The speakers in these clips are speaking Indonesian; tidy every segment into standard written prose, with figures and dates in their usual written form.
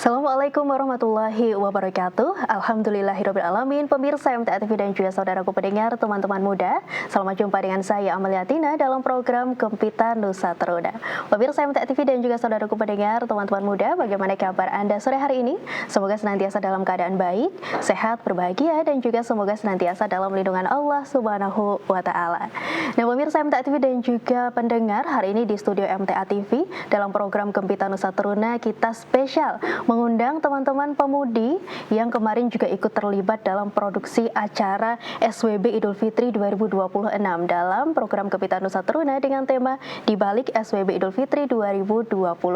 Assalamualaikum warahmatullahi wabarakatuh. Alhamdulillahirrabbilalamin. Pemirsa MTA TV dan juga saudaraku pendengar, teman-teman muda, selamat jumpa dengan saya Amalia Tina dalam program Gempita Nusa Teruna. Pemirsa MTA TV dan juga saudaraku pendengar, teman-teman muda, bagaimana kabar Anda sore hari ini? Semoga senantiasa dalam keadaan baik, sehat, berbahagia, dan juga semoga senantiasa dalam lindungan Allah Subhanahu wa Ta'ala. Nah, pemirsa MTA TV dan juga pendengar, hari ini di studio MTA TV dalam program Gempita Nusa Teruna kita spesial mengundang teman-teman pemudi yang kemarin juga ikut terlibat dalam produksi acara SWB Idul Fitri 2026 dalam program Gempita Nusa Teruna dengan tema Di Balik SWB Idul Fitri 2026.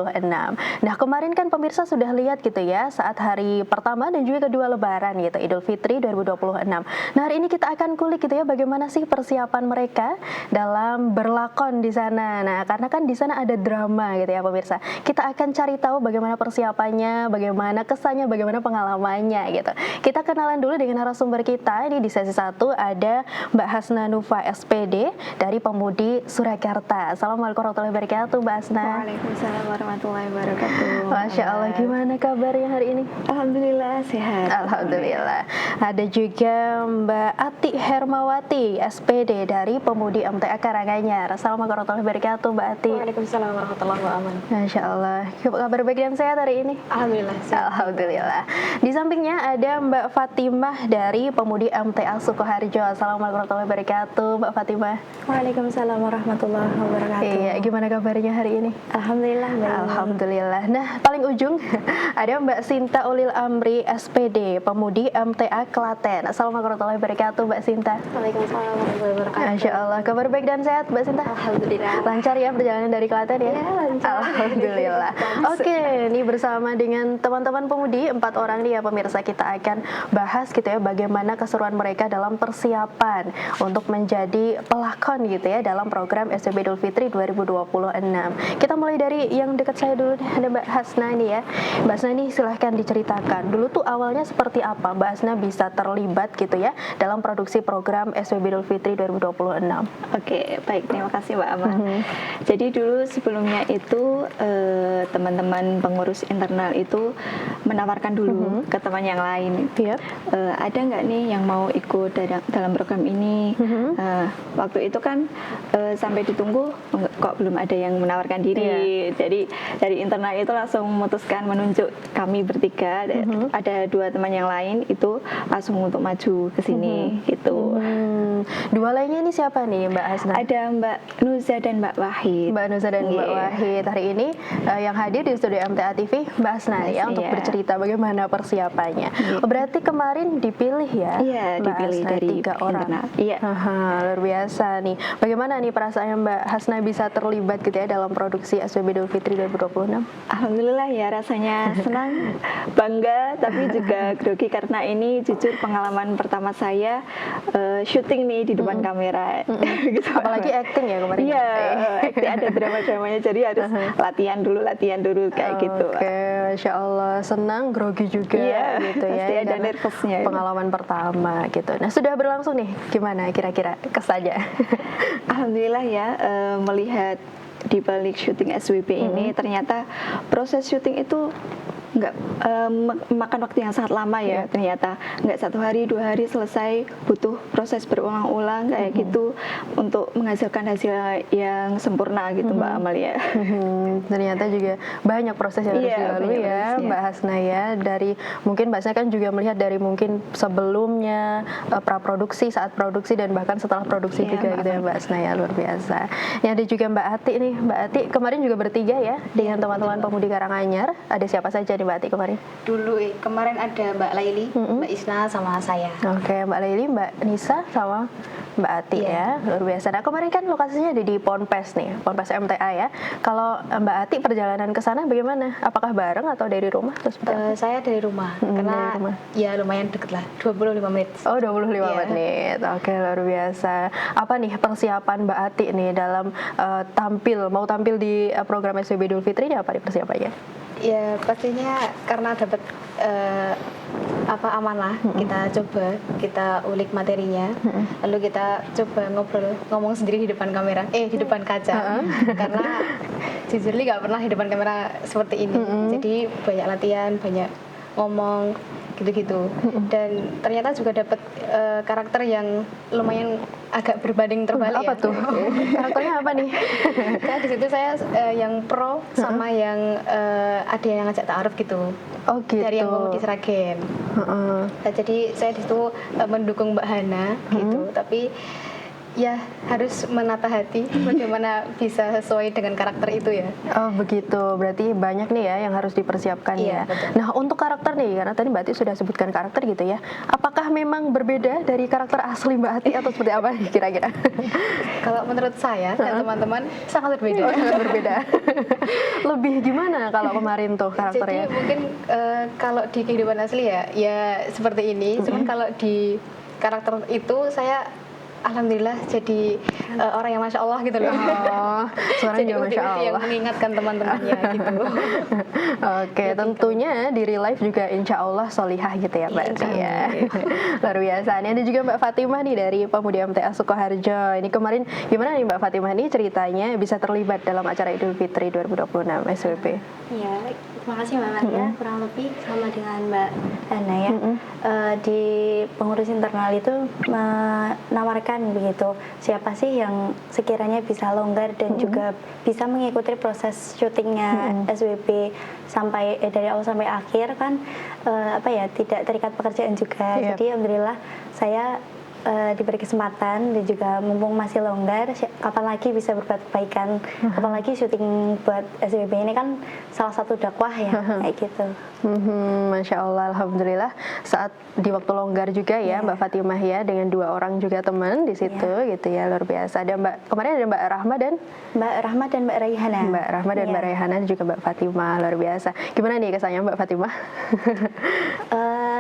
Nah, kemarin kan pemirsa sudah lihat gitu ya saat hari pertama dan juga kedua lebaran gitu Idul Fitri 2026. Nah, hari ini kita akan kulik gitu ya bagaimana sih persiapan mereka dalam berlakon di sana. Nah, karena kan di sana ada drama gitu ya pemirsa. Kita akan cari tahu bagaimana persiapannya, bagaimana kesannya, bagaimana pengalamannya gitu. Kita kenalan dulu dengan narasumber kita. Ini di sesi 1 ada Mbak Hasna Nufa SPD dari Pemudi Surakarta. Assalamualaikum warahmatullahi wabarakatuh, Mbak Hasna. Waalaikumsalam warahmatullahi wabarakatuh. Masya Allah, gimana kabarnya hari ini? Alhamdulillah sehat. Alhamdulillah. Ada juga Mbak Ati Hermawati SPD dari Pemudi MTA Karanganyar. Assalamualaikum warahmatullahi wabarakatuh, Mbak Ati. Waalaikumsalam warahmatullahi wabarakatuh. Masya Allah. Kabar baik dan sehat hari ini? Alhamdulillah sehat. Alhamdulillah. Di sampingnya ada Mbak Fatimah dari Pemudi MTA Sukoharjo. Assalamualaikum warahmatullahi wabarakatuh, Mbak Fatimah. Waalaikumsalam warahmatullahi wabarakatuh. Iya, gimana kabarnya hari ini? Alhamdulillah baik. Alhamdulillah. Nah, paling ujung ada Mbak Sinta Ulil Amri SPD, Pemudi MTA Klaten. Assalamualaikum warahmatullahi wabarakatuh, Mbak Sinta. Waalaikumsalam warahmatullahi wabarakatuh. Masya Allah, kabar baik dan sehat, Mbak Sinta? Alhamdulillah. Lancar ya perjalanan dari Klaten ya? Ya, lancar. Alhamdulillah. Oke, ini bersama dengan teman-teman pemudi 4 orang nih ya pemirsa, kita akan bahas gitu ya bagaimana keseruan mereka dalam persiapan untuk menjadi pelakon gitu ya dalam program SWB Idul Fitri 2026. Kita mulai dari yang dekat saya dulu nih, ada Mbak Hasna nih ya. Mbak Hasna nih silahkan diceritakan dulu tuh awalnya seperti apa Mbak Hasna bisa terlibat gitu ya dalam produksi program SWB Idul Fitri 2026. Oke, baik, terima kasih Mbak Ama. Jadi dulu sebelumnya itu teman-teman pengurus internal itu menawarkan dulu ke teman yang lain. Yep. Ada nggak nih yang mau ikut dalam program ini? Waktu itu kan sampai ditunggu kok belum ada yang menawarkan diri. Jadi dari internal itu langsung memutuskan menunjuk kami bertiga. Ada 2 teman yang lain itu langsung untuk maju ke sini gitu. 2 lainnya ini siapa nih Mbak Hasna? Ada Mbak Nuza dan Mbak Wahid. Mbak Nuza dan Mbak Wahid. Hari ini yang hadir di studio MTA TV Mbak Hasna ya untuk bercerita bagaimana persiapannya. Berarti kemarin dipilih ya? Iya, dipilih Hasna, dari 3 orang. Iya. Luar biasa nih. Bagaimana nih perasaannya Mbak Hasna bisa terlibat gitu ya dalam produksi SWB Idul Fitri 2026? Alhamdulillah ya, rasanya senang, bangga, tapi juga grogi karena ini jujur pengalaman pertama saya syuting nih di depan kamera. Gitu. Apalagi acting ya kemarin. Iya, acting ada drama-dramanya, jadi harus latihan dulu kayak gitu. Oke, Masya Allah, senang, grogi juga gitu ya. Pasti ada nervousnya. Pengalaman pertama gitu. Nah, sudah berlangsung nih, gimana kira-kira kesannya? Alhamdulillah ya, melihat di balik syuting SWB ini ternyata proses syuting itu nggak makan waktu yang sangat lama ya. Ternyata nggak 1 hari 2 hari selesai, butuh proses berulang-ulang kayak gitu untuk menghasilkan hasil yang sempurna gitu Mbak Amalia. Ternyata juga banyak proses yang harus dilalui ya Mbak Hasna ya. Dari mungkin Mbak Hasna kan juga melihat dari mungkin sebelumnya praproduksi, saat produksi, dan bahkan setelah produksi juga gitu ya Mbak Hasna ya, luar biasa. Ini ada juga Mbak Ati nih. Mbak Ati kemarin juga bertiga ya dengan teman-teman pemudi Karanganyar. Ada siapa saja nih Mbak Ati kemarin? Kemarin ada Mbak Laili, Mbak Isna sama saya. Oke, Mbak Laili, Mbak Nisa sama Mbak Ati ya, luar biasa. Nah, kemarin kan lokasinya ada di Ponpes nih, Ponpes MTA ya. Kalau Mbak Ati perjalanan ke sana bagaimana? Apakah bareng atau dari rumah? Saya dari rumah, karena dari rumah. Ya lumayan deket lah, 25 menit. Oh, 25 menit. Oke, luar biasa. Apa nih persiapan Mbak Ati nih dalam mau tampil di program SWB Idul Fitri ini, apa nih persiapannya? Ya pastinya karena dapat amanah, kita ulik materinya, lalu kita coba ngomong sendiri di depan kamera, di depan kaca, karena jujur nggak pernah di depan kamera seperti ini. Jadi banyak latihan, banyak ngomong gitu-gitu. Dan ternyata juga dapat karakter yang lumayan agak berbanding terbalik. Apa ya. tuh? Karakternya apa nih? Karena di situ saya yang pro sama yang ada yang ngajak ta'aruf gitu. Oh gitu. Dari yang mau di Sragen. Nah, jadi saya di situ mendukung Mbak Hana gitu. Tapi ya harus menata hati bagaimana bisa sesuai dengan karakter itu ya. Oh begitu, berarti banyak nih ya yang harus dipersiapkan ya. Iya, betul. Nah untuk karakter nih, karena tadi Mbak Ati sudah sebutkan karakter gitu ya. Apakah memang berbeda dari karakter asli Mbak Ati atau seperti apa nih kira-kira? Kalau menurut saya dan teman-teman sangat berbeda. Oh, sangat berbeda. Lebih gimana kalau kemarin tuh Jadi karakternya? mungkin kalau di kehidupan asli ya seperti ini. Cuman kalau di karakter itu saya alhamdulillah jadi orang yang masya Allah gitu loh. Oh, suaranya Jadi juga masya uti-uti yang Allah. mengingatkan teman-temannya gitu. Oke, tentunya di real life juga insya Allah solihah gitu ya Mbak Ati ya. Luar biasa. Ini ada juga Mbak Fatimah nih dari Pemuda MTA Sukoharjo. Ini kemarin gimana nih Mbak Fatimah nih ceritanya bisa terlibat dalam acara Idul Fitri 2026 SWP? Ya, terima kasih Mbak Maria. Kurang lebih sama dengan Mbak Hana ya. Di pengurus internal itu menawarkan begitu, siapa sih yang sekiranya bisa longgar dan juga bisa mengikuti proses syutingnya SWP sampai dari awal sampai akhir kan tidak terikat pekerjaan juga. Yep. Jadi alhamdulillah saya diberi kesempatan dan juga mumpung masih longgar, kapan lagi bisa berbuat kebaikan, kapan lagi syuting buat SWB ini kan salah satu dakwah ya, kayak gitu. Masya Allah, alhamdulillah saat di waktu longgar juga ya Mbak Fatimah ya dengan 2 orang juga teman di situ gitu ya, luar biasa. Ada kemarin ada Mbak Rahma dan Mbak Raihana. Mbak Rahma dan Mbak Raihana dan juga Mbak Fatimah, luar biasa. Gimana nih kesannya Mbak Fatimah?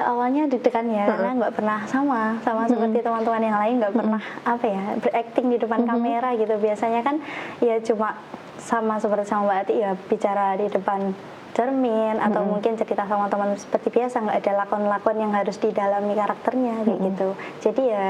Awalnya deg-degan ya karena nggak pernah sama seperti teman-teman yang lain, nggak pernah berakting di depan kamera gitu. Biasanya kan ya cuma sama seperti sama Mbak Ati ya bicara di depan cermin atau mungkin cerita sama teman seperti biasa, nggak ada lakon-lakon yang harus didalami karakternya kayak gitu. Jadi ya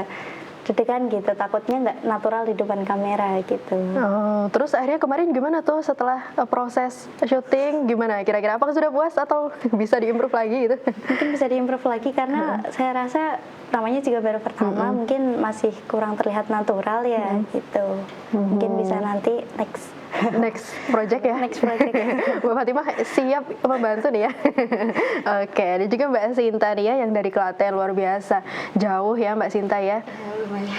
deg-degan gitu, takutnya nggak natural di depan kamera gitu. Oh, terus akhirnya kemarin gimana tuh setelah proses syuting, gimana kira-kira, apakah sudah puas atau bisa diimprove lagi gitu? Mungkin bisa diimprove lagi karena saya rasa namanya juga baru pertama, mungkin masih kurang terlihat natural ya gitu. Mungkin bisa nanti Next project ya. Next project. Mbak Fatimah siap membantu nih ya. Oke, ada juga Mbak Sinta nih ya yang dari Klaten, luar biasa. Jauh ya Mbak Sinta ya.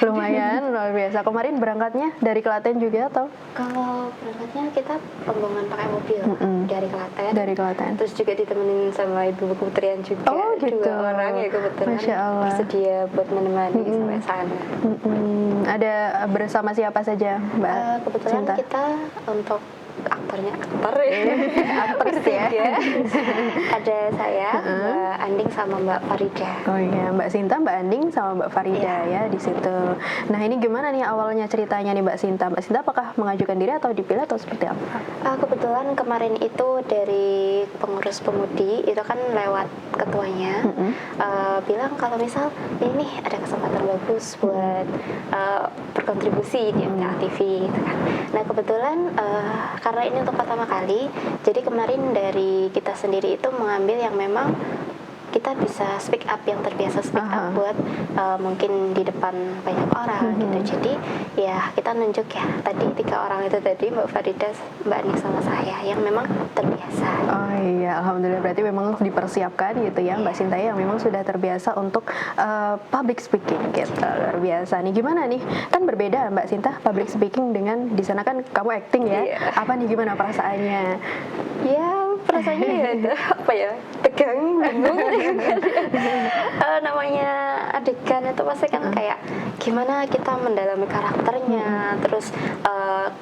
Lumayan luar biasa. Kemarin berangkatnya dari Klaten juga atau? Kalau berangkatnya kita rombongan pakai mobil dari Klaten. Dari Klaten. Terus juga ditemenin sama ibu kementerian juga. Oh, gitu. 2 orang ya kebetulan Masya Allah. bersedia buat menemani sampai sana. Ada bersama siapa saja Mbak Kebetulan Sinta? kita untuk aktor Aktris ya. ada saya, Mbak Anding sama Mbak Farida. Oh iya, Mbak Sinta, Mbak Anding sama Mbak Farida ya di situ. Nah, ini gimana nih awalnya ceritanya nih Mbak Sinta? Mbak Sinta apakah mengajukan diri atau dipilih atau seperti apa? Kebetulan kemarin itu dari pengurus pemudi itu kan lewat ketuanya bilang kalau misal ini ada kesempatan bagus buat berkontribusi di MTA TV gitu kan. Nah kebetulan karena ini untuk pertama kali, jadi kemarin dari kita sendiri itu mengambil yang memang kita bisa speak up, yang terbiasa speak up buat mungkin di depan banyak orang gitu. Jadi ya kita nunjuk ya tadi 3 orang itu tadi, Mbak Farida, Mbak Ani sama saya yang memang terbiasa. Oh iya, alhamdulillah berarti memang dipersiapkan gitu ya Mbak Sinta yang memang sudah terbiasa untuk public speaking gitu. Luar biasa nih. Gimana nih? Kan berbeda Mbak Sinta public speaking dengan di sana kan kamu acting ya. Apa nih gimana perasaannya? Ya perasaannya ya apa ya, tegang, bingung. Namanya adegan itu pasti kan kayak gimana kita mendalami karakternya, terus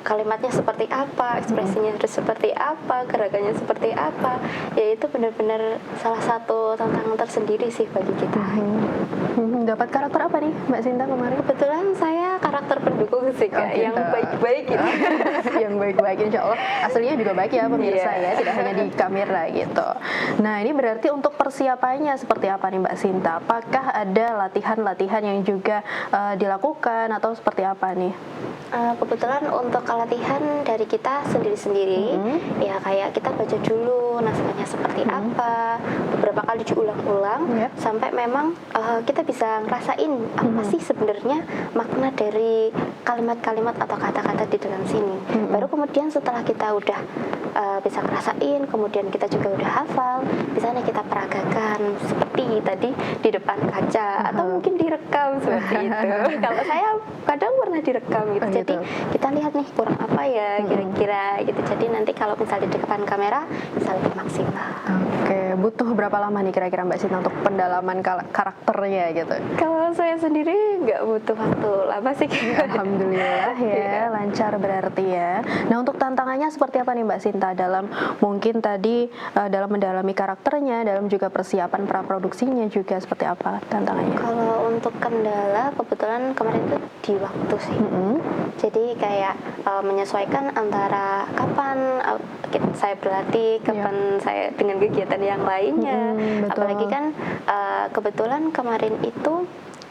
kalimatnya seperti apa, ekspresinya terus seperti apa, gerakannya seperti apa. Ya itu benar-benar salah satu tantangan tersendiri sih bagi kita. Dapat karakter apa nih Mbak Sinta kemarin? Kebetulan saya karakter pendukung sih Kak, yang baik-baik gitu. Yang baik-baik insya Allah. Aslinya juga baik ya pemirsa ya, tidak hanya di kamera gitu. Nah ini berarti untuk persiapannya seperti apa nih Mbak Sinta? Apakah ada latihan-latihan yang juga dilakukan atau seperti apa nih? Kebetulan untuk latihan dari kita sendiri-sendiri, ya kayak kita baca dulu naskahnya seperti apa, beberapa kali diulang-ulang, sampai memang kita bisa ngerasain apa sih sebenarnya makna dari kalimat-kalimat atau kata-kata di dalam sini. Baru kemudian setelah kita udah bisa ngerasain, kemudian kita juga udah hafal, misalnya kita peragakan seperti tadi di depan kaca, atau mungkin direkam seperti itu. Kalau saya kadang pernah direkam gitu. Jadi kita lihat nih kurang apa ya kira-kira gitu. Jadi nanti kalau misalnya di depan kamera bisa lebih maksimal. Oke, butuh berapa lama nih kira-kira Mbak Sinta untuk pendalaman karakternya gitu? Kalau saya sendiri nggak butuh waktu lama sih. Alhamdulillah ya, lancar berarti ya. Nah, untuk tantangannya seperti apa nih Mbak Sinta dalam mungkin tadi dalam mendalami karakternya, dalam juga persiapan praproduksinya juga seperti apa tantangannya? Kalau untuk kendala kebetulan kemarin itu di waktu sih. Jadi kayak menyesuaikan antara kapan saya berlatih, kapan saya dengan kegiatan yang lainnya. Betul. Apalagi kan kebetulan kemarin itu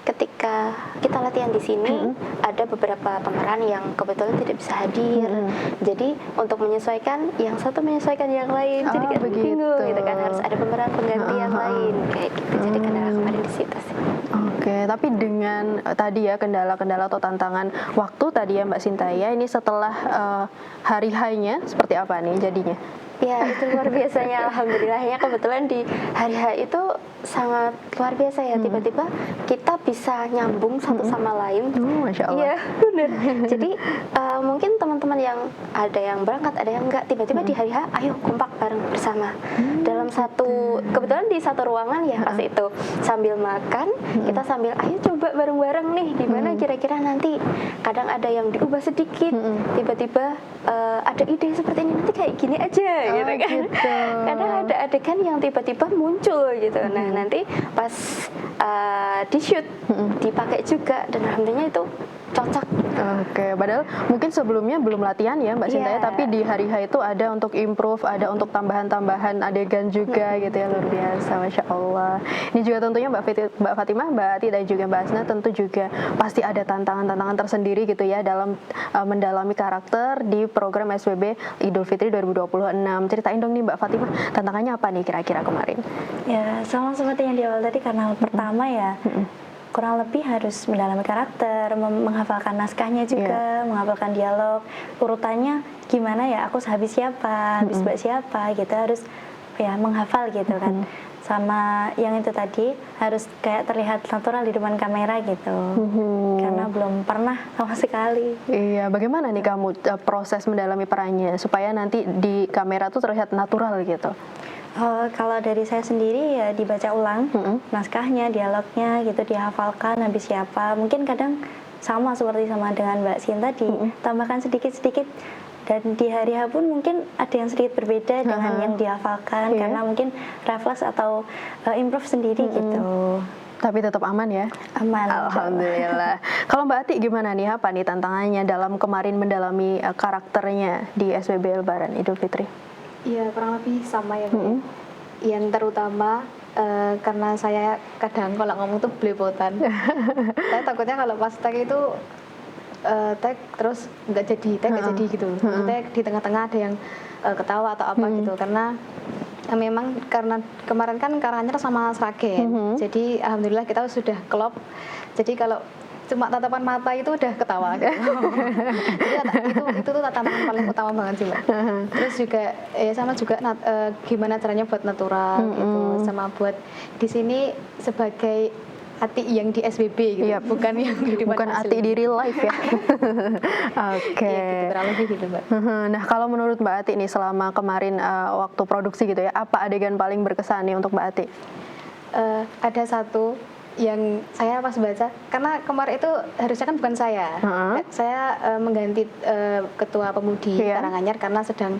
ketika kita latihan di sini ada beberapa pemeran yang kebetulan tidak bisa hadir. Jadi untuk menyesuaikan, yang satu menyesuaikan yang lain, jadi kan bingung gitu kan, harus ada pemeran pengganti yang lain kayak gitu. Jadi kendala kemarin di situ sih. Oke, tapi dengan tadi ya kendala-kendala atau tantangan waktu tadi ya Mbak Sinta ya, ini setelah hari H-nya seperti apa nih jadinya? Ya itu luar biasanya, alhamdulillahnya kebetulan di hari H itu sangat luar biasa ya, tiba-tiba kita bisa nyambung satu sama lain. Masya Allah. Iya benar. Jadi mungkin teman-teman yang ada yang berangkat, ada yang enggak, tiba-tiba di hari H ayo kompak bareng bersama dalam satu, kebetulan di satu ruangan ya pas itu sambil makan, kita sambil ayo coba bareng-bareng nih gimana kira-kira nanti, kadang ada yang diubah sedikit, tiba-tiba ada ide seperti ini, nanti kayak gini aja gitu kan. Gitu. Kadang ada adegan yang tiba-tiba muncul gitu. Nah nanti pas di shoot dipakai juga, dan alhamdulillah itu cocok. Oke, padahal mungkin sebelumnya belum latihan ya Mbak Sinta ya, tapi di hari H itu ada untuk improve, ada untuk tambahan-tambahan adegan juga gitu ya, luar biasa, Masya Allah. Ini juga tentunya Mbak Fatimah, Mbak Ati dan juga Mbak Asna tentu juga pasti ada tantangan-tantangan tersendiri gitu ya dalam mendalami karakter di program SWB Idul Fitri 2026. Ceritain dong nih Mbak Fatimah, tantangannya apa nih kira-kira kemarin? Ya sama seperti yang di awal tadi, karena pertama ya kurang lebih harus mendalami karakter, menghafalkan naskahnya juga, menghafalkan dialog, urutannya gimana ya, aku habis siapa, habis mbak siapa gitu, harus ya menghafal gitu kan. Sama yang itu tadi harus kayak terlihat natural di depan kamera gitu, karena belum pernah sama sekali. Iya, bagaimana nih kamu proses mendalami perannya supaya nanti di kamera tuh terlihat natural gitu? Kalau dari saya sendiri ya dibaca ulang naskahnya, dialognya gitu, dihafalkan habis siapa. Mungkin kadang sama seperti sama dengan Mbak Sinta, ditambahkan sedikit-sedikit. Dan di hari H pun mungkin ada yang sedikit berbeda dengan yang dihafalkan, karena mungkin refleks atau improve sendiri gitu. Tapi tetap aman ya? Aman. Alhamdulillah. Kalau Mbak Ati gimana nih, apa nih tantangannya dalam kemarin mendalami karakternya di SWB Lebaran Idul Fitri? Iya kurang lebih sama ya Bu. Yang terutama karena saya kadang kalau ngomong tuh belepotan. Saya takutnya kalau pas tag itu tag terus nggak jadi gitu. Tag di tengah-tengah ada yang ketawa atau apa gitu, karena memang karena kemarin kan karannya sama Sragen. Jadi alhamdulillah kita sudah klop. Jadi kalau cuma tatapan mata itu udah ketawa gitu. Jadi itu tuh tantangan paling utama banget sih Mbak. Terus juga sama juga gimana caranya buat natural gitu, sama buat di sini sebagai Ati yang di SWB gitu, bukan yang di bukan asli. Ati di real life ya. Oke. Iya, gitu, kurang lebih gitu Mbak. Nah, kalau menurut Mbak Ati nih selama kemarin waktu produksi gitu ya, apa adegan paling berkesan nih untuk Mbak Ati? Ada satu yang saya pas baca, karena kemarin itu harusnya kan bukan saya, mengganti ketua pemudi Karanganyar karena sedang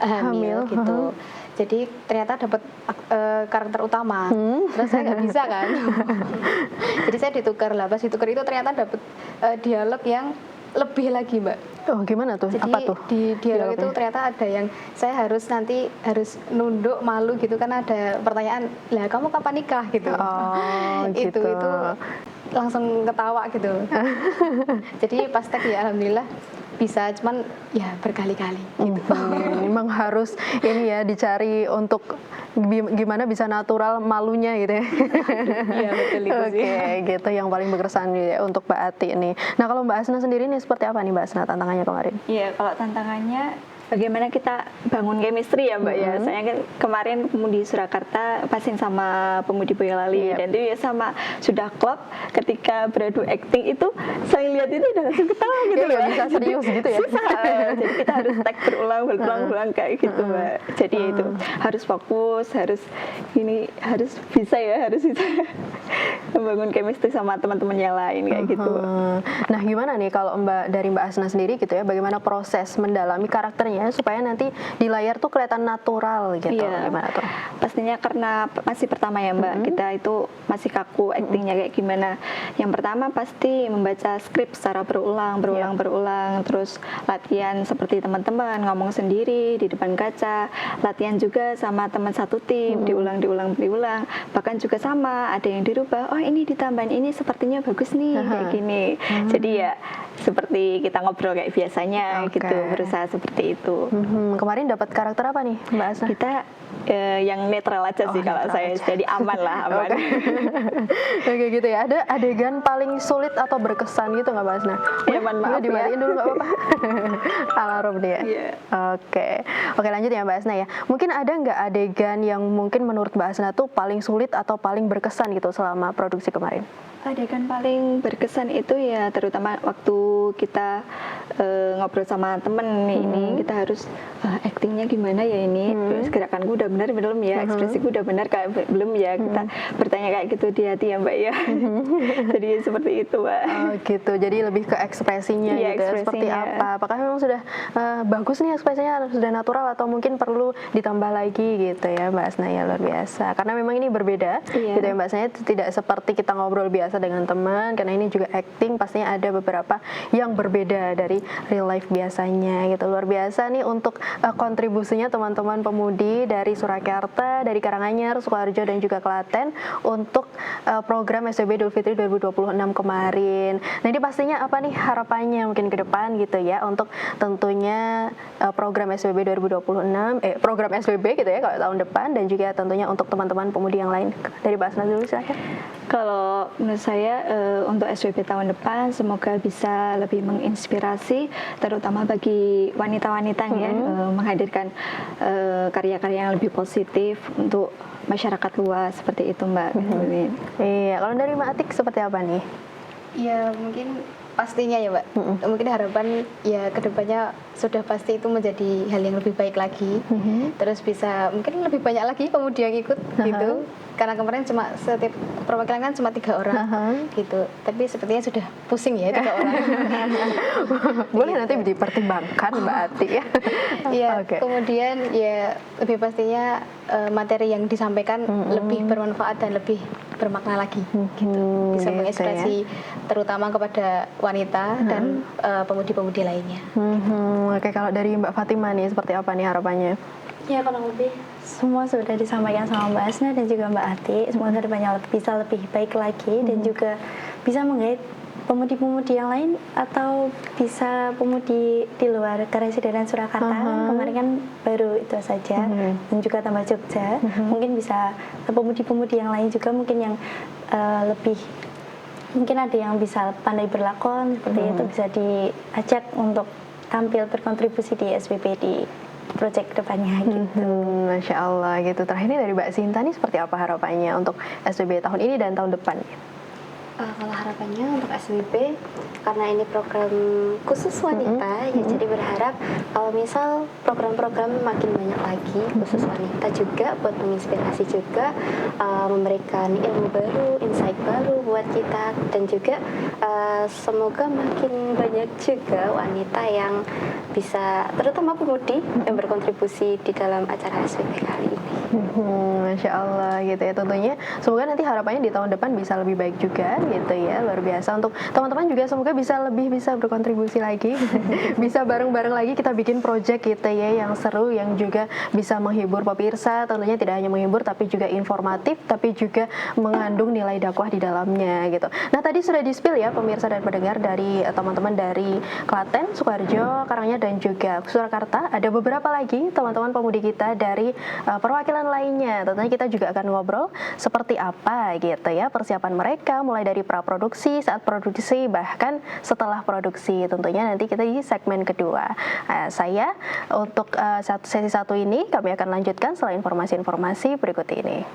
hamil gitu. Jadi ternyata dapat karakter utama, terus saya nggak bisa kan. Jadi saya ditukar lah, pas ditukar itu ternyata dapat dialog yang lebih lagi Mbak. Oh gimana tuh? Jadi apa tuh? di dialog itu ternyata ada yang saya harus nunduk malu gitu, kan ada pertanyaan, lah kamu kapan nikah gitu. Oh gitu. itu langsung ketawa gitu. Jadi pas tag ya alhamdulillah bisa, cuman ya berkali-kali gitu. Memang harus ini ya dicari untuk gimana bisa natural malunya gitu ya. Iya betul itu sih. Oke, gitu yang paling berkesan ya untuk Mbak Ati nih. Nah, kalau Mbak Asna sendiri nih seperti apa nih Mbak Asna tantangannya kemarin? Iya, kalau tantangannya bagaimana kita bangun chemistry ya Mbak ya. Saya kan kemarin pemudi Surakarta pasien sama pemudi Boyolali dan itu ya sama sudah klop ketika beradu acting itu saya lihat itu udah langsung ketawa gitu Iya, Mbak. bisa serius gitu ya. Susah. Jadi kita harus tag berulang kayak gitu Mbak. Jadi ya itu harus fokus, harus bisa membangun chemistry sama teman-teman yang lain kayak gitu. Nah, gimana nih kalau dari Mbak Asna sendiri gitu ya, bagaimana proses mendalami karakternya supaya nanti di layar tuh kelihatan natural gitu? Iya. Gimana tuh? Pastinya karena masih pertama ya Mbak, kita itu masih kaku aktingnya kayak gimana. Yang pertama pasti membaca skrip secara berulang, terus latihan seperti teman-teman ngomong sendiri di depan kaca, latihan juga sama teman satu tim, diulang, bahkan juga sama ada yang dirubah. Oh ini ditambahin ini sepertinya bagus nih kayak gini. Jadi ya seperti kita ngobrol kayak biasanya gitu, berusaha seperti itu. Kemarin dapat karakter apa nih Mbak Asna? Kita yang netral aja sih kalau saya, jadi aman. Oke gitu ya. Ada adegan paling sulit atau berkesan gitu nggak Mbak Asna? Mohon maaf ya. Dimatiin dulu nggak apa-apa. Alarm dia. Iya. Oke lanjut ya Mbak Asna ya. Mungkin ada nggak adegan yang mungkin menurut Mbak Asna tuh paling sulit atau paling berkesan gitu selama produksi kemarin? Adegan paling berkesan itu ya terutama waktu kita ngobrol sama temen ini, kita harus actingnya gimana ya ini, terus gerakanku udah benar belum ya, ekspresiku udah benar kayak belum ya, kita bertanya kayak gitu di hati ya Mbak ya. Jadi seperti itu Mbak. Oh gitu, jadi lebih ke ekspresinya Iya, gitu ya, seperti apa? Apakah memang sudah bagus nih ekspresinya, sudah natural atau mungkin perlu ditambah lagi gitu ya Mbak Asna ya, luar biasa. Karena memang ini berbeda gitu ya Mbak Asna, tidak seperti kita ngobrol biasa dengan teman, karena ini juga acting pastinya ada beberapa yang berbeda dari real life biasanya gitu. Luar biasa nih untuk kontribusinya teman-teman pemudi dari Surakarta, dari Karanganyar, Sukoharjo dan juga Klaten untuk program SWB Idul Fitri 2026 kemarin. Nah ini pastinya apa nih harapannya mungkin ke depan gitu ya untuk tentunya program SWB 2026, program SWB gitu ya kalau tahun depan, dan juga tentunya untuk teman-teman pemudi yang lain. Dari Mbak Asna dulu silahkan. Kalau menurut saya untuk SWB tahun depan semoga bisa lebih menginspirasi terutama bagi wanita-wanita ya, menghadirkan karya-karya yang lebih positif untuk masyarakat luas seperti itu Mbak. Iya, kalau dari Mbak Atik seperti apa nih? Ya mungkin pastinya ya Mbak, mungkin harapan ya kedepannya sudah pasti itu menjadi hal yang lebih baik lagi, terus bisa mungkin lebih banyak lagi pemudi yang ikut gitu, karena kemarin cuma setiap perwakilan kan cuma 3 orang gitu, tapi sepertinya sudah pusing ya 3 orang. Boleh nanti dipertimbangkan Mbak Ati ya. Iya, kemudian ya lebih pastinya materi yang disampaikan lebih bermanfaat dan lebih bermakna lagi gitu, bisa mengekspresi terutama kepada wanita dan pemudi-pemudi lainnya. Oke, kalau dari Mbak Fatima nih seperti apa nih harapannya? Ya kurang lebih semua sudah disampaikan sama Mbak Asna dan juga Mbak Ati. Semoga kedepannya bisa lebih baik lagi dan juga bisa menggait pemudi-pemudi yang lain atau bisa pemudi di luar Karesidenan Surakarta. Kemarin kan baru itu saja dan juga tambah Jogja. Mungkin bisa pemudi-pemudi yang lain juga mungkin yang lebih, mungkin ada yang bisa pandai berlakon seperti itu, bisa diajak untuk tampil berkontribusi di SWB di proyek depannya gitu. Masya Allah gitu. Terakhir ini dari Mbak Sinta nih seperti apa harapannya untuk SWB tahun ini dan tahun depan? Kalau harapannya untuk SWB, karena ini program khusus wanita, ya jadi berharap kalau misal program-program makin banyak lagi khusus wanita juga buat menginspirasi juga, memberikan ilmu baru, insight baru buat kita, dan juga semoga makin banyak juga wanita yang bisa, terutama pemudi yang berkontribusi di dalam acara SWB kali ini. Masya Allah gitu ya. Tentunya semoga nanti harapannya di tahun depan bisa lebih baik juga gitu ya. Luar biasa untuk teman-teman juga, semoga bisa berkontribusi lagi. Bisa bareng-bareng lagi kita bikin project gitu ya yang seru, yang juga bisa menghibur pemirsa. Tentunya tidak hanya menghibur tapi juga informatif, tapi juga mengandung nilai dakwah di dalamnya gitu. Nah, tadi sudah di-spill ya pemirsa dan pendengar dari teman-teman dari Klaten, Sukoharjo, Karanganyar dan juga Surakarta. Ada beberapa lagi teman-teman pemudi kita dari perwakilan lainnya. Tentunya kita juga akan ngobrol seperti apa gitu ya persiapan mereka, mulai dari praproduksi, saat produksi, bahkan setelah produksi. Tentunya nanti kita di segmen kedua. Saya untuk sesi satu ini kami akan lanjutkan setelah informasi-informasi berikut ini.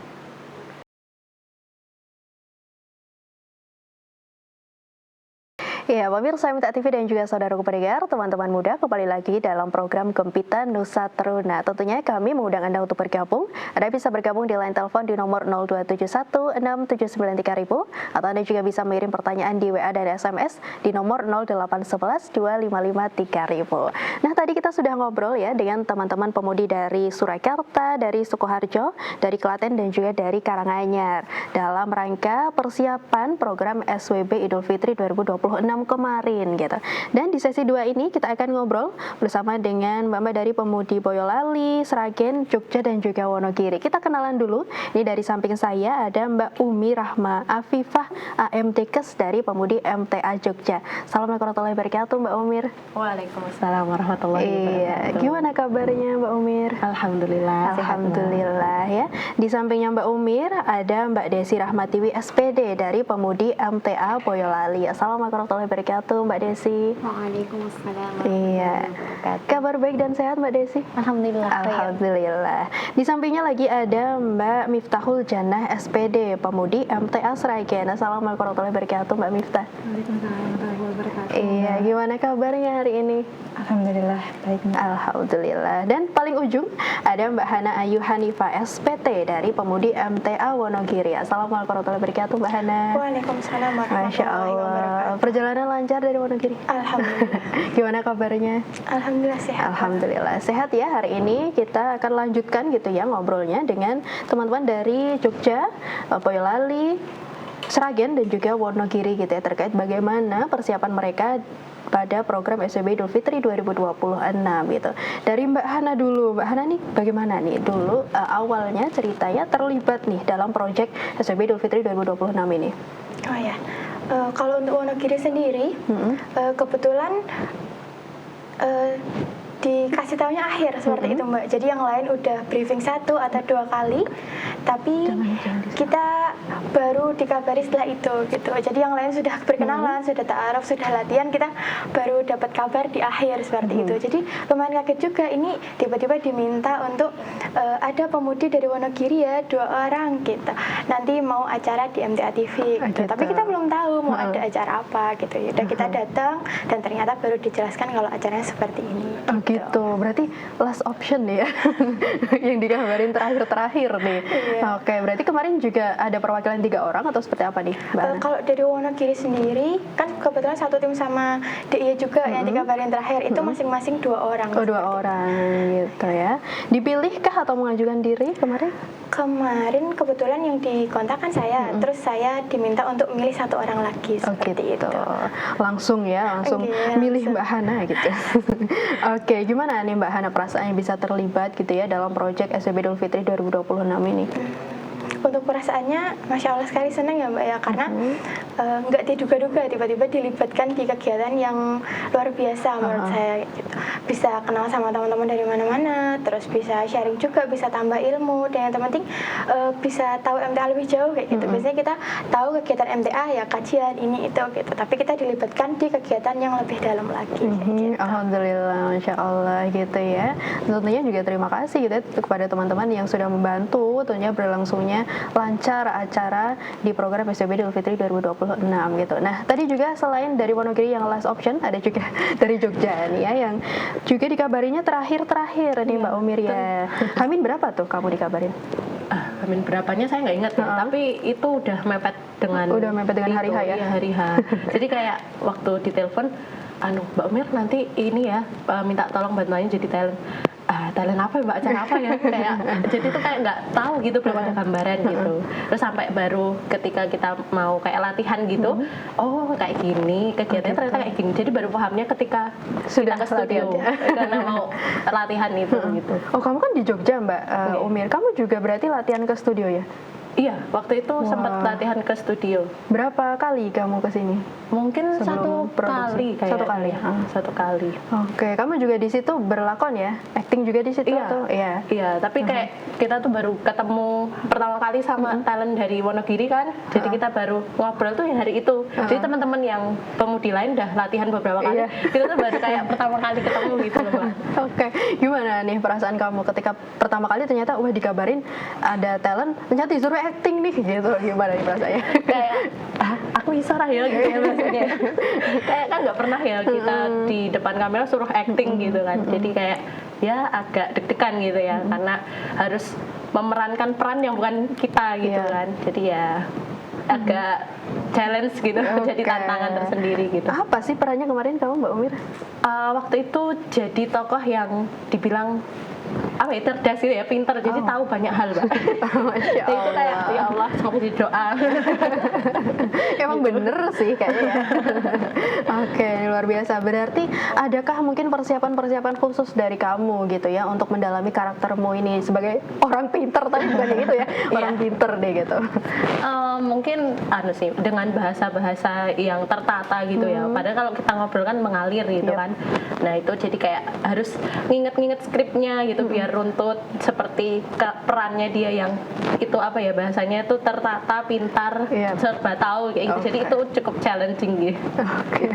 Ya, pemirsa MTA TV dan juga saudaraku pendengar, teman-teman muda, kembali lagi dalam program Gempita Nusa Teruna. Tentunya kami mengundang Anda untuk bergabung. Anda bisa bergabung di line telepon di nomor 02716793000 atau Anda juga bisa mengirim pertanyaan di WA dan SMS di nomor 08112553000. Nah, tadi kita sudah ngobrol ya dengan teman-teman pemudi dari Surakarta, dari Sukoharjo, dari Klaten dan juga dari Karanganyar dalam rangka persiapan program SWB Idul Fitri 2026 kemarin gitu. Dan di sesi 2 ini kita akan ngobrol bersama dengan Mbak-mbak dari pemudi Boyolali, Sragen, Jogja dan juga Wonogiri. Kita kenalan dulu. Ini dari samping saya ada Mbak Umi Rahma Afifah AMTKes dari pemudi MTA Jogja. Assalamualaikum warahmatullahi wabarakatuh Mbak Umir. Waalaikumsalam warahmatullahi wabarakatuh. Iya, gimana kabarnya Mbak Umir? Alhamdulillah. Alhamdulillah ya. Di sampingnya Mbak Umir ada Mbak Desi Rahmatiwi SPD dari pemudi MTA Boyolali. Assalamualaikum warahmatullahi wabarakatuh Mbak Desi. Waalaikumsalam. Iya. Kabar baik dan sehat Mbak Desi? Alhamdulillah. Alhamdulillah. Di sampingnya lagi ada Mbak Miftahul Jannah SPD, pemudi MTA Sragen. Assalamualaikum warahmatullahi wabarakatuh Mbak Miftah. Waalaikumsalam warahmatullahi wabarakatuh. Iya, gimana kabarnya hari ini? Alhamdulillah baik. Alhamdulillah. Dan paling ujung ada Mbak Hana Ayu Hanifah SPT dari pemudi MTA Wonogiri. Assalamualaikum warahmatullahi wabarakatuh Mbak Hana. Waalaikumsalam Masya warahmatullahi Allah. wabarakatuh. Perjalanan lancar dari Wonogiri? Alhamdulillah. Gimana kabarnya? Alhamdulillah sehat. Alhamdulillah sehat ya. Hari ini kita akan lanjutkan gitu ya ngobrolnya dengan teman-teman dari Jogja, Boyolali, Sragen dan juga Wonogiri gitu ya, terkait bagaimana persiapan mereka pada program SWB Idul Fitri 2026 gitu. Dari Mbak Hana dulu. Mbak Hana nih bagaimana nih dulu awalnya ceritanya terlibat nih dalam proyek SWB Idul Fitri 2026 ini? Oh ya. Kalau untuk Wonogiri sendiri, kebetulan dikasih tahunya akhir seperti itu Mbak. Jadi yang lain udah briefing 1 atau 2 kali, tapi kita baru dikabari setelah itu gitu. Jadi yang lain sudah berkenalan, sudah ta'aruf, sudah latihan, kita baru dapat kabar di akhir seperti itu. Jadi lumayan kaget juga, ini tiba-tiba diminta untuk ada pemudi dari Wonogiri ya 2 orang gitu. Nanti mau acara di MTA TV gitu. Tapi kita belum tahu mau ada acara apa gitu. Udah kita datang dan ternyata baru dijelaskan kalau acaranya seperti ini. Gitu. Berarti last option ya yang dikabarin terakhir nih. Iya. Oke, berarti kemarin juga ada perwakilan 3 orang atau seperti apa nih Mbak Ana? Kalau dari Wonogiri sendiri kan kebetulan satu tim sama DIY juga yang dikabarin terakhir itu masing-masing 2 orang. Oh, 2 orang gitu ya. Dipilihkah atau mengajukan diri kemarin? Kemarin kebetulan yang dikontak kan saya, terus saya diminta untuk milih 1 orang lagi seperti itu. Langsung ya, langsung Oke, milih langsung. Mbak Hana gitu. Oke, gimana nih Mbak Hana perasaannya bisa terlibat gitu ya dalam proyek SWB Idul Fitri 2026 ini? Untuk perasaannya, Masya Allah sekali senang ya Mbak ya, karena nggak diduga-duga tiba-tiba dilibatkan di kegiatan yang luar biasa menurut saya gitu. Bisa kenal sama teman-teman dari mana-mana, terus bisa sharing juga, bisa tambah ilmu, dan yang terpenting bisa tahu MTA lebih jauh kayak gitu. Biasanya kita tahu kegiatan MTA ya kajian ini itu gitu, tapi kita dilibatkan di kegiatan yang lebih dalam lagi. Gitu. Alhamdulillah, Masya Allah gitu ya. Tentunya juga terima kasih gitu ya kepada teman-teman yang sudah membantu tentunya berlangsungnya lancar acara di program SWB Idul Fitri 2026 gitu. Nah, tadi juga selain dari Wonogiri yang last option, ada juga dari Jogja nih ya yang juga dikabarinya terakhir nih Mbak Umir ya. Hamin berapa tuh kamu dikabarin? Hamin berapanya saya nggak ingat ya, tapi itu udah mepet dengan hari H ya? Iya, hari H. Jadi kayak waktu ditelepon, Mbak Umir nanti ini ya minta tolong bantuannya jadi talent. talent apa ya mbak, acara apa ya, kayak jadi tuh kayak nggak tahu gitu, belum ada gambaran gitu. Terus sampai baru ketika kita mau kayak latihan gitu, oh kayak gini kegiatannya ternyata kayak gini, jadi baru pahamnya ketika Sudah kita ke studio karena mau latihan itu gitu. Oh, kamu kan di Jogja, Mbak Umir. Kamu juga berarti latihan ke studio ya? Iya, waktu itu sempat latihan ke studio. Berapa kali kamu ke sini? Mungkin Sebelum satu produksi? kali kayaknya. Satu kali? Satu kali. Oke, kamu juga di situ berlakon ya? Acting juga di situ Iya, atau? Iya. iya. Tapi kayak kita tuh baru ketemu pertama kali sama talent dari Wonogiri kan. Jadi kita baru ngobrol tuh yang hari itu. Jadi teman-teman yang pemudi lain udah latihan beberapa kali. Iya. Kita tuh baru kayak pertama kali ketemu gitu loh, Mbak. Oke, gimana nih perasaan kamu ketika pertama kali ternyata dikabarin ada talent, ternyata disuruh acting nih gitu, gimana nih perasaannya? Kayak aku bisa lah ya gitu ya maksudnya. Kayak kan nggak pernah ya kita di depan kamera suruh acting gitu kan. Jadi kayak ya agak deg-degan gitu ya, karena harus memerankan peran yang bukan kita gitu kan. Jadi ya agak challenge gitu, jadi tantangan tersendiri gitu. Apa sih perannya kemarin kamu, Mbak Umir? Waktu itu jadi tokoh yang dibilang apa ya, cerdas gitu ya, pinter, jadi tahu banyak hal mbak. Masya Jadi itu kayak ya Allah semoga jadi doa. Emang bener sih kayaknya ya. Oke, luar biasa. Berarti adakah mungkin persiapan-persiapan khusus dari kamu gitu ya untuk mendalami karaktermu ini sebagai orang pinter tadi, bukan gitu ya? Orang pinter deh gitu. Mungkin sih dengan bahasa-bahasa yang tertata gitu ya. Padahal kalau kita ngobrol kan mengalir gitu kan. Nah itu jadi kayak harus nginget-nginget skripnya gitu biar runtut, seperti perannya dia yang itu apa ya bahasanya itu tertata, pintar, serba tahu kayak gitu. Jadi itu cukup challenging gitu. Oke.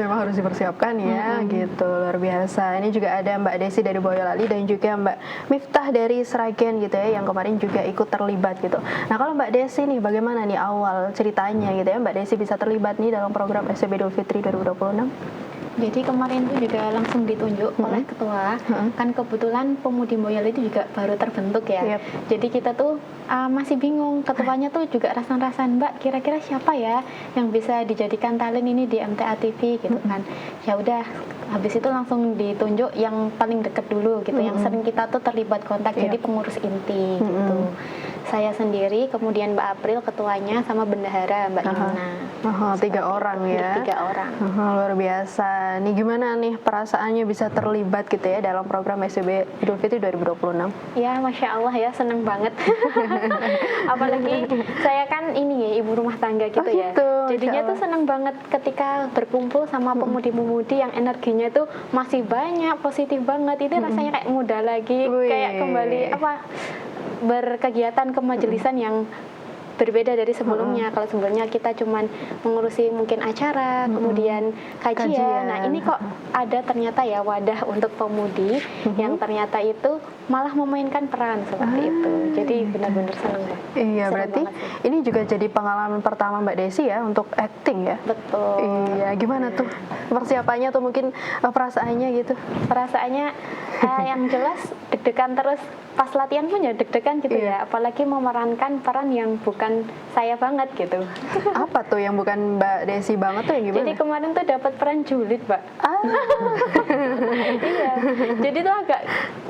Memang harus dipersiapkan ya gitu. Luar biasa. Ini juga ada Mbak Desi dari Boyolali dan juga Mbak Miftah dari Sragen gitu ya, yang kemarin juga ikut terlibat gitu. Nah kalau Mbak Desi nih, bagaimana nih awal ceritanya gitu ya Mbak Desi bisa terlibat nih dalam program SCB Idul Fitri 2026? Jadi kemarin itu juga langsung ditunjuk oleh ketua. Kan kebetulan Pemudi Boyolali itu juga baru terbentuk ya. Jadi kita tuh masih bingung. Ketuanya tuh juga rasan-rasan, Mbak, kira-kira siapa ya yang bisa dijadikan talent ini di MTA TV gitu kan. Ya udah, habis itu langsung ditunjuk yang paling deket dulu gitu, yang sering kita tuh terlibat kontak, jadi pengurus inti gitu. Saya sendiri, kemudian Mbak April ketuanya, sama bendahara Mbak Yuna. 3 orang ya. 3 orang. Luar biasa. Nih gimana nih perasaannya bisa terlibat gitu ya dalam program SCB Idul Fitri 2026? Ya, Masya Allah ya, seneng banget. Apalagi saya kan ini ya, ibu rumah tangga gitu ya. Gitu, Jadinya tuh seneng banget ketika berkumpul sama pemudi-pemudi yang energinya tuh masih banyak, positif banget. Itu rasanya kayak muda lagi, kayak kembali berkegiatan kemajelisan yang berbeda dari sebelumnya. Kalau sebelumnya kita cuman mengurusi mungkin acara, kemudian kajian. Nah ini kok ada ternyata ya wadah untuk pemudi yang ternyata itu malah memainkan peran seperti itu. Jadi benar-benar senang. Iya, berarti ini juga jadi pengalaman pertama Mbak Desi ya untuk acting ya? Betul. Iya, gimana tuh persiapannya atau mungkin perasaannya gitu? Perasaannya yang jelas deg-degan terus. Pas latihan pun ya deg-degan gitu ya, apalagi memerankan peran yang bukan saya banget gitu. Apa tuh yang bukan Mbak Desi banget tuh yang gimana? Jadi kemarin tuh dapat peran julid, Mbak. Iya. Jadi tuh agak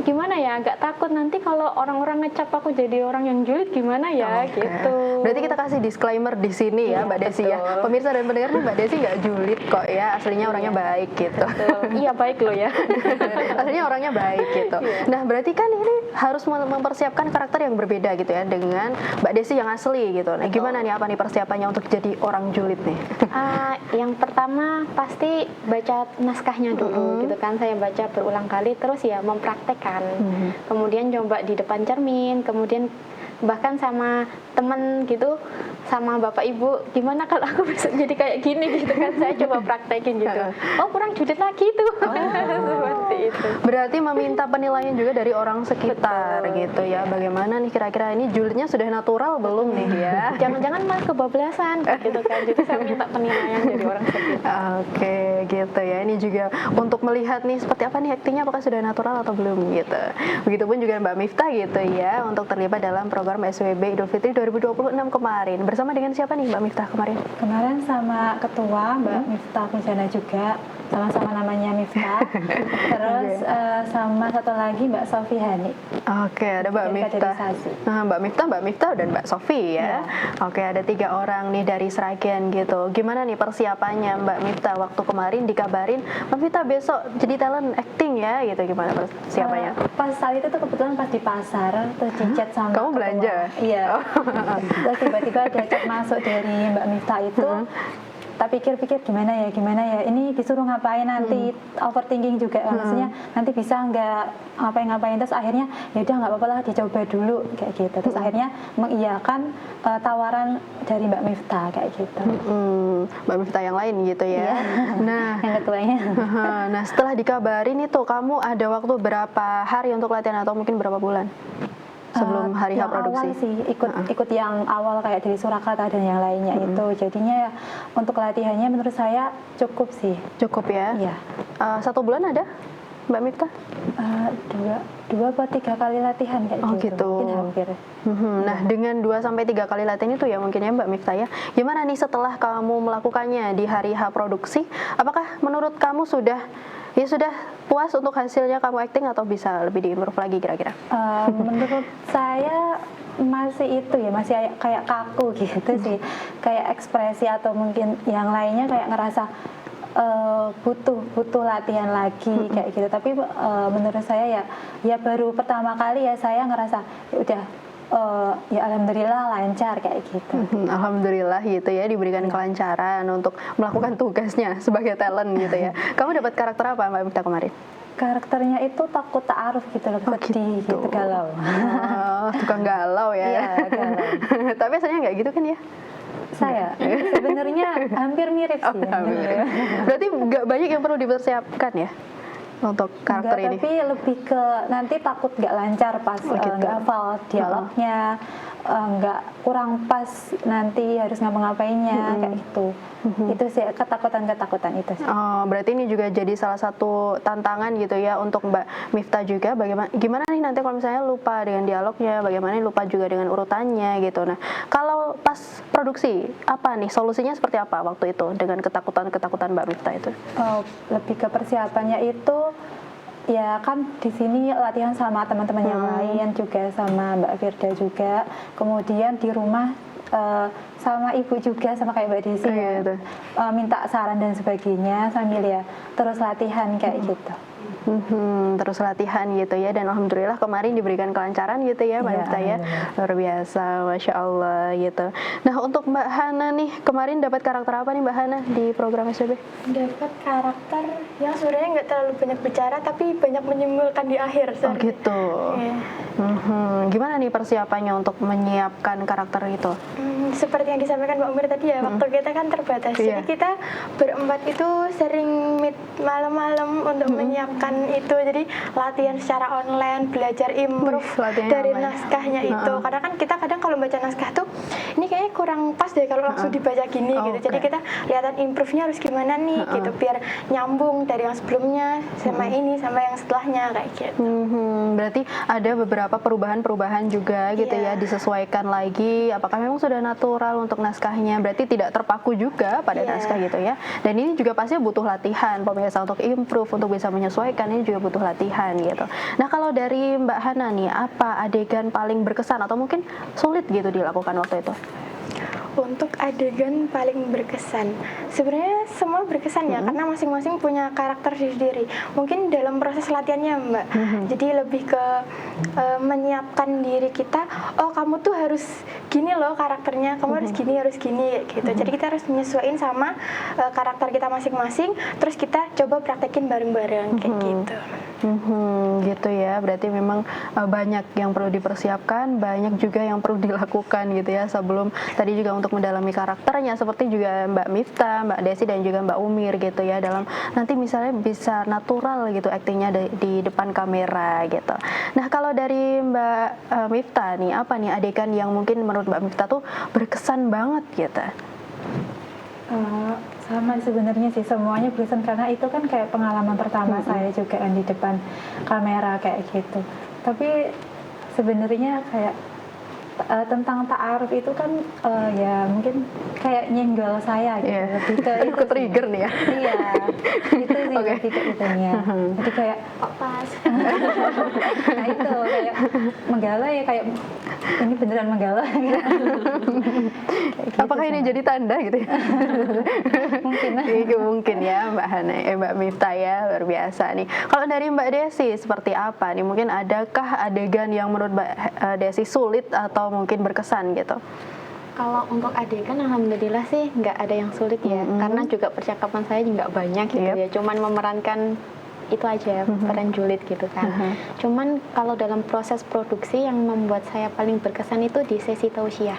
gimana ya, agak takut nanti kalau orang-orang ngecap aku jadi orang yang julid gimana ya gitu. Berarti kita kasih disclaimer di sini ya Mbak Desi ya. Pemirsa dan pendengar nih, Mbak Desi nggak julid kok ya, aslinya orangnya baik gitu. Iya, baik loh ya. Aslinya orangnya baik gitu. Nah berarti kan ini harus mempersiapkan karakter yang berbeda gitu ya dengan Mbak Desi yang asli gitu. Nah gimana nih, apa nih persiapannya untuk jadi orang julid nih? Yang pertama pasti baca naskahnya dulu gitu kan. Saya baca berulang kali, terus ya mempraktekkan. Kemudian coba di depan cermin, kemudian bahkan sama temen gitu, sama bapak ibu, gimana kalau aku bisa jadi kayak gini gitu kan. Saya coba praktekin gitu. Oh kurang julid lagi tuh. Seperti itu. Berarti meminta penilaian juga dari orang sekitar gitu ya. Bagaimana nih kira-kira ini julidnya sudah natural belum nih ya? Jangan-jangan malah kebablasan gitu kan. Jadi saya minta penilaian dari orang sekitar. Oke gitu ya. Ini juga untuk melihat nih seperti apa nih aktingnya, apakah sudah natural atau belum gitu. Begitupun juga Mbak Miftah gitu ya, untuk terlibat dalam program Bogor, Mbak SWB Idul Fitri 2026 kemarin. Bersama dengan siapa nih Mbak Miftah kemarin? Kemarin sama ketua Mbak Miftah Mujana juga, sama-sama namanya Miftah. Terus sama satu lagi Mbak Sofi Hani. Oke, ada Mbak Dari Miftah. kaderisasi. Nah, Mbak Miftah dan Mbak Sofi ya. Oke, ada 3 orang nih dari Sragen gitu. Gimana nih persiapannya Mbak Miftah waktu kemarin dikabarin Mbak Miftah besok jadi talent acting ya gitu, gimana persiapannya? Pas saat itu tuh kebetulan pas di pasar, terus di chat sama Kamu ketua. belanja? Iya. Terus tiba-tiba ada chat masuk dari Mbak Miftah itu. Tak pikir-pikir gimana ya, ini disuruh ngapain nanti, overthinking juga, maksudnya nanti bisa nggak ngapain, terus akhirnya ya udah nggak apa-apa lah, dicoba dulu kayak gitu, terus akhirnya mengiyakan tawaran dari Mbak Miftah kayak gitu. Mbak Miftah yang lain gitu ya. Nah, Yang ketuanya. nah setelah dikabarin itu kamu ada waktu berapa hari untuk latihan atau mungkin berapa bulan sebelum hari H yang produksi? awal sih ikut yang awal kayak dari Surakarta dan yang lainnya itu, jadinya ya untuk latihannya menurut saya cukup sih. Cukup ya? Iya. 1 bulan ada Mbak Miftah? Dua atau 3 kali latihan kayak Oh, gitu. gitu. Mungkin hampir. Nah, dengan 2-3 kali latihan itu ya mungkin ya Mbak Miftah ya. Gimana nih setelah kamu melakukannya di hari H produksi? Apakah menurut kamu sudah puas untuk hasilnya kamu acting atau bisa lebih diimprove lagi kira-kira? Menurut saya masih kayak kaku gitu sih, kayak ekspresi atau mungkin yang lainnya kayak ngerasa butuh latihan lagi kayak gitu. Tapi menurut saya ya baru pertama kali ya saya ngerasa ya udah ya alhamdulillah lancar kayak gitu. Alhamdulillah gitu ya, diberikan kelancaran untuk melakukan tugasnya sebagai talent gitu ya. Kamu dapat karakter apa Mbak Miftah kemarin? Karakternya itu takut ta'aruf gitu loh, sedih gitu, galau. Tukang galau ya. Iya, galau. Tapi asalnya nggak gitu kan ya? Saya sebenarnya hampir mirip sih. Berarti nggak banyak yang perlu dipersiapkan ya untuk karakter ini? Tapi lebih ke nanti takut nggak lancar pas nggak hafal dialognya, nggak kurang pas nanti harus ngapa-ngapainnya kayak gitu. Itu sih ketakutan itu sih. Oh, berarti ini juga jadi salah satu tantangan gitu ya untuk Mbak Miftah juga. Gimana nih nanti kalau misalnya lupa dengan dialognya, bagaimana lupa juga dengan urutannya gitu. Nah, kalau pas produksi apa nih solusinya seperti apa waktu itu dengan ketakutan Mbak Miftah itu? Lebih ke persiapannya itu ya kan di sini latihan sama teman-teman yang lain juga, sama Mbak Firda juga, kemudian di rumah sama ibu juga, sama kayak Mbak Desi gitu. Minta saran dan sebagainya sambil ya terus latihan kayak gitu. Terus latihan gitu ya, dan alhamdulillah kemarin diberikan kelancaran gitu ya Mbak Miftah ya, luar biasa, masya Allah gitu. Nah, untuk Mbak Hana nih kemarin dapat karakter apa nih Mbak Hana di program SWB? Dapat karakter yang sebenarnya nggak terlalu banyak bicara tapi banyak menyimpulkan di akhir. Oh gitu. Iya. Gimana nih persiapannya untuk menyiapkan karakter itu? Seperti yang disampaikan Mbak Umir tadi ya, waktu kita kan terbatas. Iya. Jadi kita berempat itu sering meet malam-malam untuk menyiapkan itu. Jadi latihan secara online, belajar improve latihannya dari online. naskahnya itu. Karena kan kita kadang kalau baca naskah tuh ini kayaknya kurang pas deh kalau langsung dibaca gini gitu. Jadi kita lihatan improve-nya harus gimana nih gitu biar nyambung dari yang sebelumnya sama ini sama yang setelahnya kayak gitu. Berarti ada beberapa perubahan juga gitu ya, disesuaikan lagi. Apakah memang sudah natural untuk naskahnya? Berarti tidak terpaku juga pada naskah gitu ya. Dan ini juga pasti butuh latihan pemirsa untuk improve, untuk bisa menyesuaikan, ini juga butuh latihan gitu. Nah, kalau dari Mbak Hana nih, apa adegan paling berkesan atau mungkin sulit gitu dilakukan waktu itu? Untuk adegan paling berkesan, sebenarnya semua berkesan ya, karena masing-masing punya karakter sendiri. Mungkin dalam proses latihannya Mbak, jadi lebih ke menyiapkan diri kita. Oh, kamu tuh harus gini loh karakternya, kamu harus gini gitu. Jadi kita harus menyesuaikan sama karakter kita masing-masing. Terus kita coba praktekin bareng-bareng kayak gitu. Gitu ya, berarti memang banyak yang perlu dipersiapkan, banyak juga yang perlu dilakukan gitu ya sebelum tadi juga untuk mendalami karakternya, seperti juga Mbak Miftah, Mbak Desi dan juga Mbak Umir gitu ya, dalam nanti misalnya bisa natural gitu aktingnya di depan kamera gitu. Nah, kalau dari Mbak Miftah nih, apa nih adegan yang mungkin menurut Mbak Miftah tuh berkesan banget gitu? Sama sebenarnya sih, semuanya berkesan karena itu kan kayak pengalaman pertama saya juga kan di depan kamera kayak gitu. Tapi sebenarnya kayak tentang ta'aruf itu kan ya mungkin kayak nyenggol saya gitu. Iya. Lebih ke itu Ke trigger nih ya. Iya, itu sih lebih ke itunya. Jadi kayak Pas. nah itu kayak menggala ya, kayak ini beneran menggala. Apakah ini jadi tanda gitu ya? Mungkin. Mungkin ya Mbak Hana, Mbak Miftah ya, luar biasa nih. Kalau dari Mbak Desi seperti apa nih? Mungkin adakah adegan yang menurut Mbak Desi sulit atau mungkin berkesan gitu? Kalau untuk adegan alhamdulillah sih nggak ada yang sulit ya, karena juga percakapan saya nggak banyak gitu Yep. ya, cuman memerankan itu aja peran julid gitu kan. Cuman kalau dalam proses produksi yang membuat saya paling berkesan itu di sesi tausiah.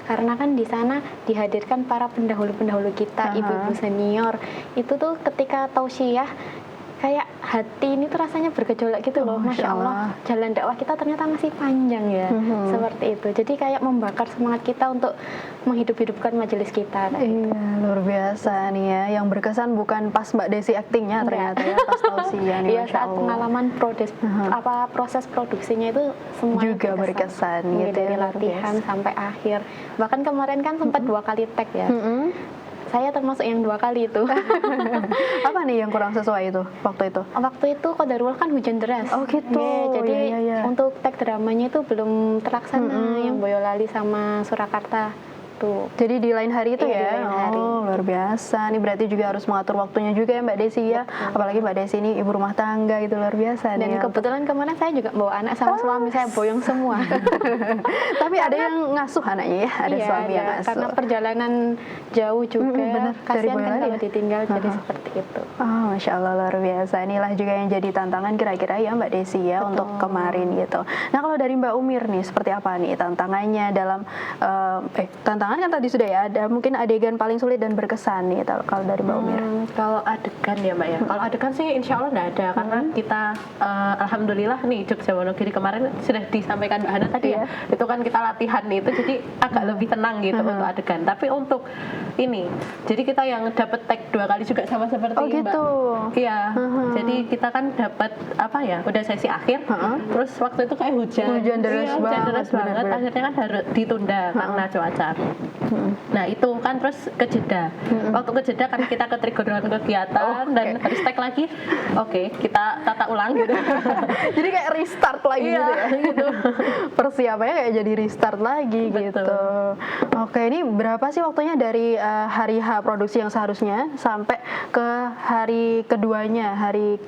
Karena kan di sana dihadirkan para pendahulu-pendahulu kita, ibu-ibu senior. Itu tuh ketika tausiah kayak hati ini tuh rasanya bergejolak gitu loh. Masya Allah, jalan dakwah kita ternyata masih panjang ya. Seperti itu. Jadi kayak membakar semangat kita untuk menghidup-hidupkan majelis kita. Iya, luar biasa nih ya. Yang berkesan bukan pas Mbak Desi aktingnya ternyata ya, pas tausiah nih, Iya, Masya saat Allah. pengalaman proses produksinya itu semua Juga berkesan gitu dari ya, luar latihan biasa. sampai akhir. Bahkan kemarin kan sempat 2 kali tag ya. Saya termasuk yang 2 kali itu. Apa nih yang kurang sesuai itu waktu itu? Waktu itu qadarullah kan hujan deras. Oh gitu. Iya, jadi Iya. untuk tag dramanya itu belum terlaksana yang Boyolali sama Surakarta tuh. Jadi di lain hari itu Iya, ya? di lain hari. Oh, luar biasa. Ini berarti juga harus mengatur waktunya juga ya Mbak Desi ya. Apalagi Mbak Desi ini ibu rumah tangga gitu, luar biasa Dan nih ya. kebetulan kemarin saya juga bawa anak sama suami, saya boyong semua. Tapi ada yang ngasuh anaknya ya? Ada Iya, suami yang ada. ngasuh. Karena perjalanan jauh juga, bener. Dari kasihan kan Boyolali kalau ya? ditinggal jadi seperti itu. Oh, Masya Allah, luar biasa. Inilah juga yang jadi tantangan kira-kira ya Mbak Desi ya untuk kemarin gitu. Nah kalau dari Mbak Umir nih, seperti apa nih tantangannya dalam tantangan kan tadi sudah ya, ada mungkin adegan paling sulit dan berkesan nih kalau dari Mbak Umir. Kalau adegan ya Mbak ya, kalau adegan sih insya Allah nggak ada, karena kita alhamdulillah nih Jogja Wonogiri kemarin sudah disampaikan Mbak Hana tadi ya, itu kan kita latihan nih, itu jadi agak lebih tenang gitu untuk adegan. Tapi untuk ini, jadi kita yang dapat tag 2 kali juga sama seperti Oh, gitu. Mbak. Iya, jadi kita kan dapat apa ya, udah sesi akhir, terus waktu itu kayak hujan deras Iya, hujan banget, deras banget, bener-bener. akhirnya kan harus ditunda karena cuaca. Nah itu kan terus kejeda. Waktu kejeda kan kita ke trigger dengan kegiatan dan harus tag lagi. Oke, kita tata ulang gitu. Jadi kayak restart lagi Iya, gitu ya. gitu. Persiapannya kayak jadi restart lagi gitu. Oke, ini berapa sih waktunya dari hari H produksi yang seharusnya sampai ke hari keduanya, hari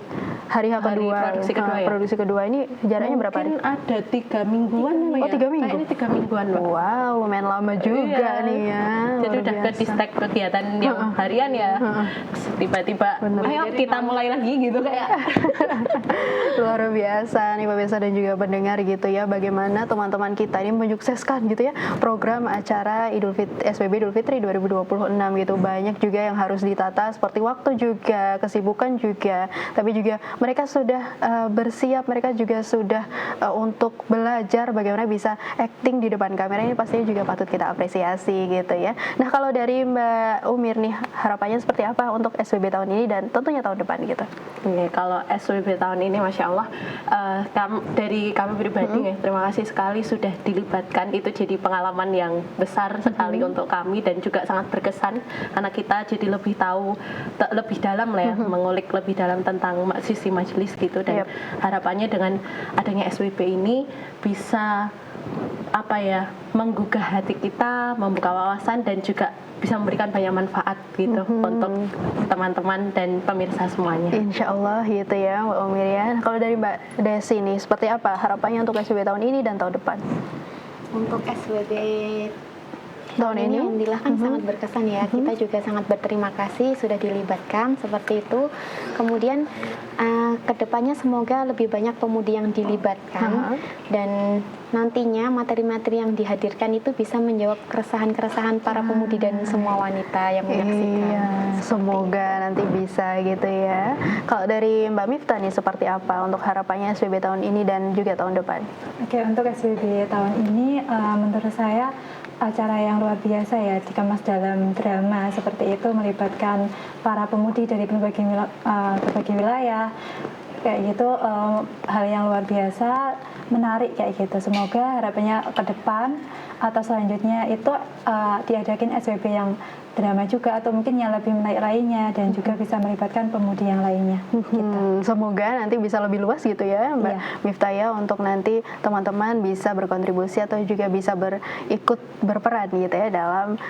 H kedua, produksi kedua ya? Produksi kedua ini jaraknya berapa hari? Mungkin ada 3 mingguan Mbak Oh, ya? 3 minggu? Kayaknya 3 mingguan Mbak. Wow, lumayan lama juga Iya. nih ya. Jadi luar udah ke biasa. distek kegiatan yang harian ya. Terus tiba-tiba, ayo kita mulai lagi gitu kayak. Luar biasa nih pemirsa dan juga pendengar gitu ya, bagaimana teman-teman kita ini menyukseskan gitu ya program acara SPB Idul Fitri 2026 gitu. Banyak juga yang harus ditata seperti waktu juga, kesibukan juga, tapi juga mereka sudah bersiap, mereka juga sudah untuk belajar bagaimana bisa acting di depan kamera. Ini pastinya juga patut kita apresiasi gitu ya. Nah kalau dari Mbak Umir nih, harapannya seperti apa untuk SPB tahun ini dan tentunya tahun depan gitu? Oke, kalau SWB tahun ini Masya Allah dari kami pribadi ya, terima kasih sekali sudah dilibatkan. Itu jadi pengalaman yang besar sekali untuk kami dan juga sangat berkesan karena kita jadi lebih tahu lebih dalam lah ya, mengulik lebih dalam tentang sisi majelis gitu. Dan harapannya dengan adanya SWB ini bisa apa ya, menggugah hati kita, membuka wawasan dan juga bisa memberikan banyak manfaat gitu untuk teman-teman dan pemirsa semuanya. Insya Allah gitu ya Mbak Umir ya. Kalau dari Mbak Desi nih, seperti apa harapannya untuk SPB tahun ini dan tahun depan? Untuk SWB Tahun ini? alhamdulillah kan sangat berkesan ya. Kita juga sangat berterima kasih sudah dilibatkan seperti itu. Kemudian kedepannya semoga lebih banyak pemudi yang dilibatkan dan nantinya materi-materi yang dihadirkan itu bisa menjawab keresahan-keresahan para pemudi dan semua wanita yang menyaksikan. Iya, semoga nanti bisa gitu ya. Kalau dari Mbak Miftah nih seperti apa untuk harapannya SPB tahun ini dan juga tahun depan? Oke, untuk SPB tahun ini menurut saya acara yang luar biasa ya, dikemas dalam drama seperti itu, melibatkan para pemudi dari berbagai wilayah. kayak gitu, hal yang luar biasa, menarik kayak gitu. Semoga harapannya ke depan atau selanjutnya itu diadakin SWB yang drama juga atau mungkin yang lebih menarik lainnya dan juga bisa melibatkan pemudi yang lainnya. Gitu. Semoga nanti bisa lebih luas gitu ya Mbak Miftah ya, untuk nanti teman-teman bisa berkontribusi atau juga bisa ikut berperan gitu ya dalam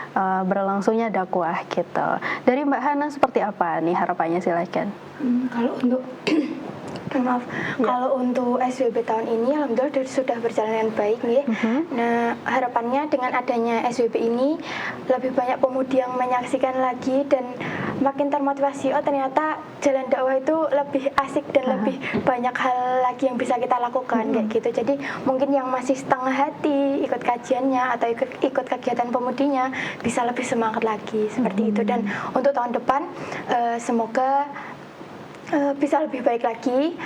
berlangsungnya dakwah gitu. Dari Mbak Hana seperti apa nih harapannya, silakan. Kalau untuk maaf, kalau untuk SWB tahun ini alhamdulillah sudah berjalan dengan baik nih. Nah, harapannya dengan adanya SWB ini lebih banyak pemudi yang menyaksikan lagi dan makin termotivasi. Oh, ternyata jalan dakwah itu lebih asik dan lebih banyak hal lagi yang bisa kita lakukan kayak gitu. Jadi mungkin yang masih setengah hati ikut kajiannya atau ikut kegiatan pemudinya bisa lebih semangat lagi seperti itu. Dan untuk tahun depan semoga bisa lebih baik lagi,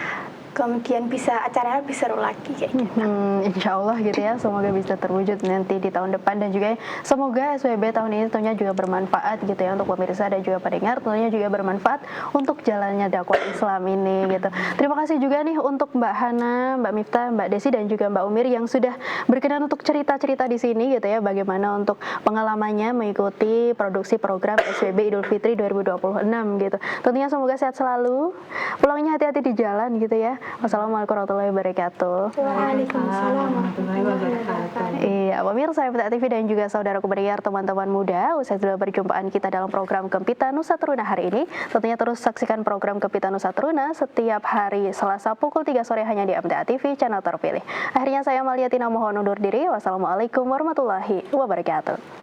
kemudian bisa acaranya lebih seru lagi kayak gitu. Insya Allah gitu ya, semoga bisa terwujud nanti di tahun depan, dan juga semoga SWB tahun ini tentunya juga bermanfaat gitu ya untuk pemirsa dan juga pendengar, tentunya juga bermanfaat untuk jalannya dakwah Islam ini gitu. Terima kasih juga nih untuk Mbak Hana, Mbak Miftah, Mbak Desi dan juga Mbak Umir yang sudah berkenan untuk cerita-cerita di sini gitu ya, bagaimana untuk pengalamannya mengikuti produksi program SWB Idul Fitri 2026 gitu. Tentunya semoga sehat selalu, pulangnya hati-hati di jalan gitu ya. Wassalamualaikum warahmatullahi wabarakatuh. Waalaikumsalam warahmatullahi wabarakatuh. Iya, pemirsa MTA TV dan juga saudaraku pendengar, teman-teman muda, usai sudah perjumpaan kita dalam program Gempita Nusa Teruna hari ini, tentunya terus saksikan program Gempita Nusa Teruna setiap hari Selasa pukul 3 sore hanya di MTA TV channel terpilih. Akhirnya saya Maliatina mohon undur diri. Wassalamualaikum warahmatullahi wabarakatuh.